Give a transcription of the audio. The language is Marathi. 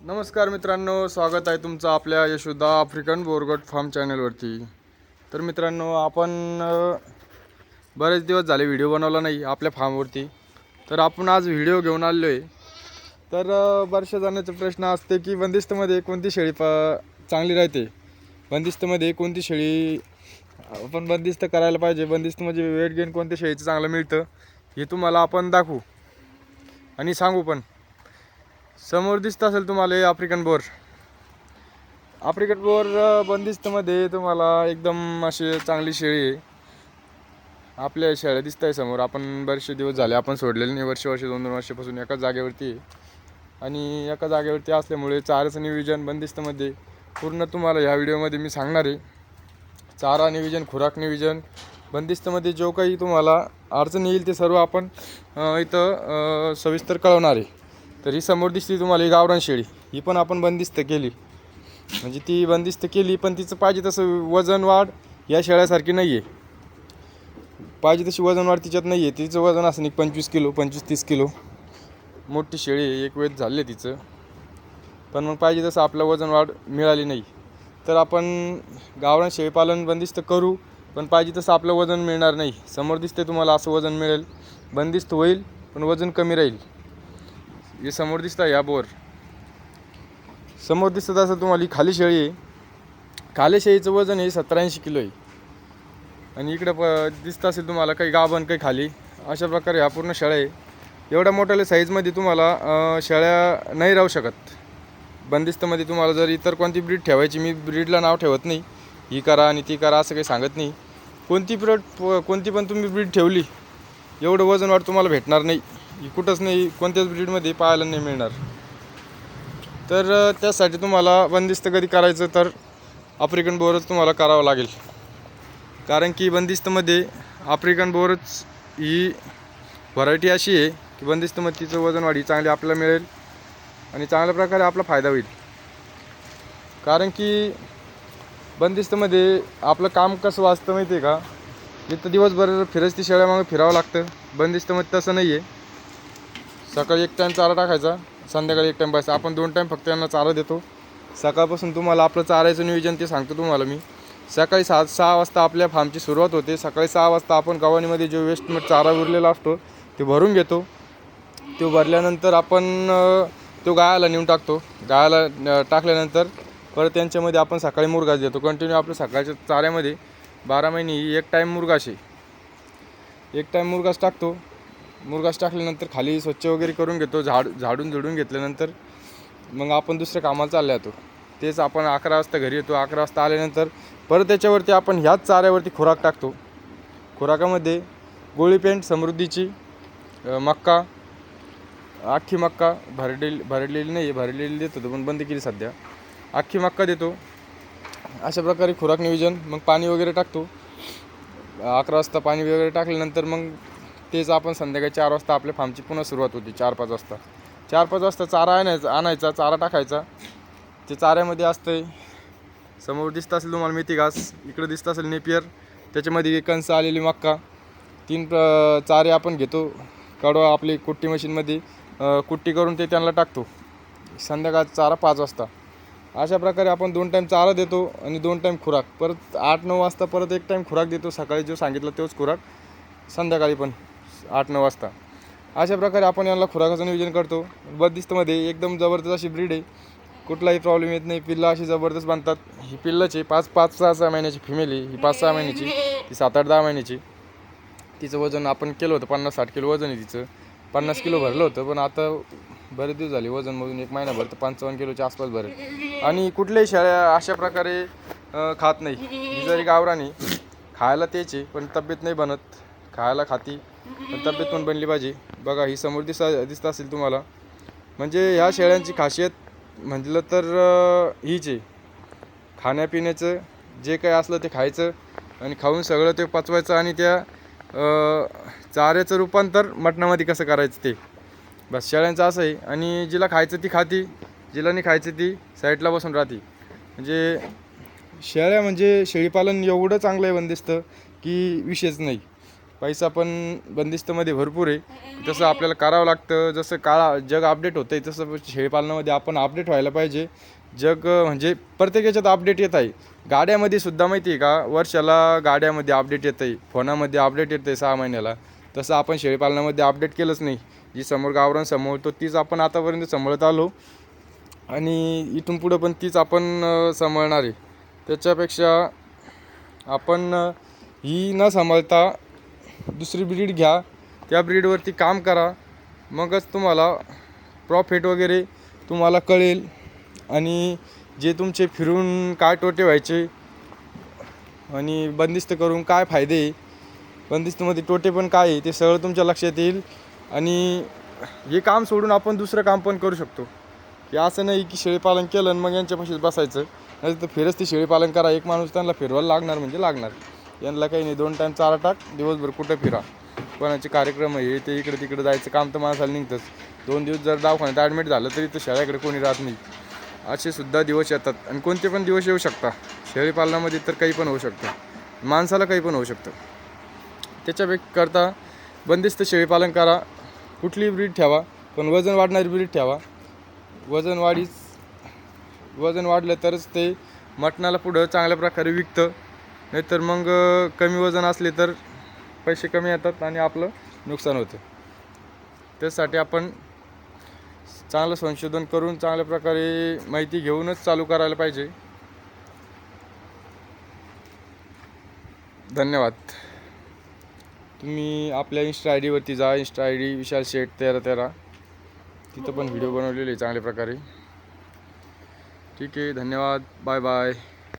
नमस्कार मित्रांनो, स्वागत आहे तुमचं आपल्या यशोदा आफ्रिकन बोरगट फार्म चॅनलवरती। तर मित्रांनो, आपण बरेच दिवस झाले व्हिडिओ बनवला नाही आपल्या फार्मवरती, तर आपण आज व्हिडिओ घेऊन आलो आहे। तर बऱ्याचशा जणांचा प्रश्न असते की बंदिस्तमध्ये कोणती शेळी चांगली राहते, बंदिस्तमध्ये कोणती शेळी आपण बंदिस्त करायला पाहिजे, बंदिस्त म्हणजे वेट गेन कोणत्या शेळीचं चांगलं मिळतं हे तुम्हाला आपण दाखवू आणि सांगू। पण समोर दिसत असेल तुम्हाला आफ्रिकन बोर बंदिस्तमध्ये तुम्हाला एकदम अशी चांगली शेळी आहे। आपल्या शेळ्या दिसत आहे समोर, आपण बरेचसे दिवस झाले आपण सोडलेले नाही, वर्ष 2-2 वर्षापासून एकाच जागेवरती आहे। आणि एका जागेवरती असल्यामुळे चाऱ्याचं नियोजन बंदिस्तमध्ये पूर्ण तुम्हाला ह्या व्हिडिओमध्ये मी सांगणार आहे। चारा नियोजन, खुराक नियोजन, बंदिस्तमध्ये जो काही तुम्हाला अडचण येईल ते सर्व आपण इथं सविस्तर कळवणार आहे। तर ही समोर दिसते तुम्हाला ही गावरान शेळी, ही पण आपण बंदिस्त केली, म्हणजे ती बंदिस्त केली पण तिचं पाहिजे तसं वजन वाढ या शेळ्यासारखी नाही आहे। पाहिजे तशी वजन वाढ तिच्यात नाही आहे। तिचं वजन असं नाही 25 किलो 25-30 किलो मोठी शेळी आहे, एक वेळ झाले तिचं, पण मग पाहिजे तसं आपलं वजन वाढ मिळाली नाही। तर आपण गावरान शेळीपालन बंदिस्त करू, पण पाहिजे तसं आपलं वजन मिळणार नाही। समोर दिसते तुम्हाला असं वजन मिळेल, बंदिस्त होईल पण वजन कमी राहील। हे समोर दिसत आहे, या बोर समोर दिसत असेल तुम्हाला, ही खाली शेळी आहे। खाली शेळीचं वजन हे 70-80 किलो आहे। आणि इकडे दिसत असेल तुम्हाला काही गाभण काही खाली, अशा प्रकारे ह्या पूर्ण शेळ्या आहे। एवढ्या मोठ्या साईजमध्ये तुम्हाला शेळ्या नाही राहू शकत बंदिस्तमध्ये। तुम्हाला जर इतर कोणती ब्रीड ठेवायची, मी ब्रीडला नाव ठेवत नाही, ही करा आणि ती करा असं काही सांगत नाही। कोणती पण तुम्ही ब्रीड ठेवली, एवढं वजन वाढ तुम्हाला भेटणार नाही, कुठंच नाही, कोणत्याच ब्रीडमध्ये पाहायला नाही मिळणार। तर त्यासाठी तुम्हाला बंदिस्त कधी करायचं तर आफ्रिकन बोरच तुम्हाला करावं लागेल, कारण की बंदिस्तमध्ये आफ्रिकन बोरच ही व्हरायटी अशी आहे की बंदिस्तमध्ये तिचं वजन वाढी चांगली आपल्याला मिळेल आणि चांगल्या प्रकारे आपला फायदा होईल। कारण की बंदिस्तमध्ये आपलं काम कसं वाचतं माहिती आहे का, जिथं दिवसभर फिरस्ती शेळ्या मागं फिरावं लागतं, बंदिस्तमध्ये तसं नाही आहे। सकाळी 1 टाईम चारा टाकायचा, संध्याकाळी 1 टाईम बस, आपण 2 टाईम फक्त यांना चारा देतो। सकाळपासून तुम्हाला आपलं चारायचं नियोजन ते सांगतो तुम्हाला मी। सकाळी 6 वाजता आपल्या फार्मची सुरुवात होते। सकाळी 6 वाजता आपण गव्हाणीमध्ये जो वेस्ट चारा उरलेला असतो ते भरून घेतो। तो भरल्यानंतर आपण तो गायाला नेऊन टाकतो। गायाला टाकल्यानंतर परत त्यांच्यामध्ये आपण सकाळी मुरघास देतो। कंटिन्यू आपल्या सकाळच्या चाऱ्यामध्ये 12 महिने 1 टाईम मुरघास आहे, 1 टाईम मुरघास टाकतो। मुरघास टाकल्यानंतर खाली स्वच्छ वगैरे करून घेतो, झाडून झुडून घेतल्यानंतर मग आपण दुसऱ्या कामाला चालले जातो। तेच आपण 11 वाजता घरी येतो। 11 वाजता आल्यानंतर परत त्याच्यावरती आपण ह्याच चाऱ्यावरती खुराक टाकतो। खुराकामध्ये गोळीपेंट, समृद्धीची, मक्का, अख्खी मक्का, भरडलेली नाही, भरडलेली देत होतो पण बंद केली सध्या, अख्खी मक्का देतो। अशा प्रकारे खुराक नियोजन, मग पाणी वगैरे टाकतो। 11 वाजता पाणी वगैरे टाकल्यानंतर मग तेच आपण संध्याकाळी 4 वाजता आपल्या फार्मची पुन्हा सुरुवात होती। 4-5 वाजता 4-5 वाजता चारा आणायचा, चारा टाकायचा। ते चाऱ्यामध्ये असतं, समोर दिसत असेल तुम्हाला मेथी घास, इकडे दिसत असेल नेपियर, त्याच्यामध्ये कंस आलेली मक्का, 3 चारे आपण घेतो, कडवा आपली कुट्टी मशीनमध्ये कुट्टी करून ते त्यांना टाकतो। संध्याकाळ चारा 5 वाजता। अशा प्रकारे आपण 2 टाईम चारा देतो आणि 2 टाईम खुराक, परत 8-9 वाजता परत 1 टाईम खुराक देतो। सकाळी जो सांगितलं तोच खुराक संध्याकाळी पण 8-9 वाजता। अशा प्रकारे आपण यांना खुराकाचं नियोजन करतो। बंदिस्तमध्ये एकदम जबरदस्त अशी ब्रीड आहे, कुठलाही प्रॉब्लेम येत नाही। पिल्लं अशी जबरदस्त बांधतात। ही पिल्लाची 5-6 महिन्याची फिमेल आहे, ही 5-6 महिन्याची, ती 7-8-10 महिन्याची। तिचं वजन आपण केलं होतं 50-60 किलो वजन आहे तिचं, 50 किलो भरलं होतं, पण आता बरेच दिवस झाले वजन मोजून 1 महिनाभर तर 55 किलोच्या आसपास भरेल। आणि कुठल्याही शेळ्या अशा प्रकारे खात नाही। ही जरी गावरानी खायला त्याची पण तब्येत नाही बनत, खायला खाती पण तब्येत पण बनली पाहिजे। बघा ही समोर दिसत असेल तुम्हाला, म्हणजे ह्या शेळ्यांची खासियत म्हटलं तर हीच आहे, खाण्यापिण्याचं जे काही असलं ते खायचं आणि खाऊन सगळं ते पचवायचं आणि त्या चाऱ्याचं रूपांतर मटणामध्ये कसं करायचं ते बस शेळ्यांचं असं आहे। आणि जिला खायचं ती खाती, जिला नाही खायचं ती साईडला बसून राहते। म्हणजे शेळ्या म्हणजे शेळीपालन एवढं चांगलं आहे बंदिस्त की विषयच नाही। पैसा पण बंदिस्तमध्ये भरपूर आहे. तसं आपल्याला करावं लागतं. जसं जग अपडेट होतं आहे तसं शेळीपालनामध्ये आपण अपडेट व्हायला पाहिजे. जग म्हणजे प्रत्येक याच्यात अपडेट येत आहे. गाड्यामध्ये सुद्धा माहिती आहे का, वर्षाला गाड्यामध्ये अपडेट येतं आहे, फोनामध्ये अपडेट येतं आहे 6 महिन्याला. तसं आपण शेळीपालनामध्ये अपडेट केलंच नाही. जी समोर गावरान सांभाळतो तीच आपण आतापर्यंत सांभाळत आलो आणि इथून पुढं पण तीच आपण सांभाळणार आहे. त्याच्यापेक्षा आपण ही न सांभाळता दुसरी ब्रीड घ्या, त्या ब्रीडवरती काम करा, मगच तुम्हाला प्रॉफिट वगैरे तुम्हाला कळेल. आणि जे तुमचे फिरून काय तोटे व्हायचे आणि बंदिस्त करून काय फायदे आहे, बंदिस्तमध्ये तोटे पण काय आहे, ते सगळं तुमच्या लक्षात येईल. आणि हे काम सोडून आपण दुसरं काम पण करू शकतो. हे असं नाही की शेळीपालन केलं आणि मग यांच्यापाशीच बसायचं. नाही तर फिरच ते शेळीपालन करा. एक माणूस त्यांना फिरवायला लागणार म्हणजे लागणार. यांना काही नाही, 2 टाईम चारा टाक, दिवसभर कुठं फिरा. कोणाचे कार्यक्रम आहे ते इकडे तिकडे जायचं काम तर माणसाला निघतंच. 2 दिवस जर दवाखान्यात ॲडमिट झालं तरी तर शेळ्याकडे कोणी राहत नाही. असे सुद्धा दिवस येतात आणि कोणते पण दिवस येऊ शकतात. शेळीपालनामध्ये तर काही पण होऊ शकतं, माणसाला काही पण होऊ शकतं. त्याच्याकरता बंदिस्त शेळीपालन करा. कुठलीही ब्रीड ठेवा, पण वजन वाढणारी ब्रीड ठेवा. वजन वाढलं तरच ते मटणाला पुढं चांगल्या प्रकारे विकतं. नाहीतर मग कमी वजन असले तर पैसे कमी येतात आणि आपलं नुकसान होतं. त्यासाठी आपण चांगलं संशोधन करून चांगल्या प्रकारे माहिती घेऊनच चालू करायला पाहिजे. धन्यवाद. तुम्ही आपल्या इंस्टा ID वरती जा. इंस्टा ID विशाल शेठ 1313. तिथं पण व्हिडिओ बनवलेले चांगल्या प्रकारे. ठीक आहे, धन्यवाद. Bye bye.